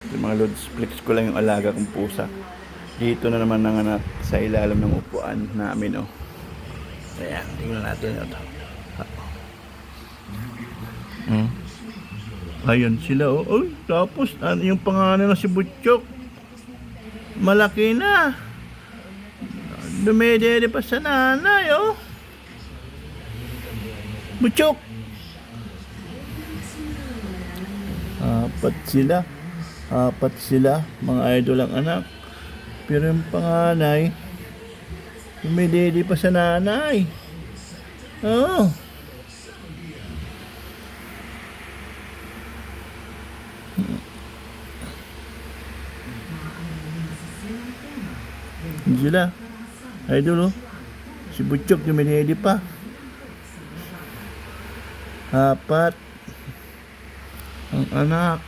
Yung mga lods, flex ko lang yung alaga kong pusa. Dito na naman nanganak sa ilalim ng upuan namin, oh. Ayan, tingnan natin ito. Ayun sila, oh. Uy, tapos, yung pangalan na si Butchok. Malaki na. Dumedede pa sa nanay, oh. Butchok. Apat sila, mga idol ang anak. Pero yung panganay, dumedede pa sa nanay. Oh. Sila, idol, oh. Si Butchok dumedede pa. Apat ang anak.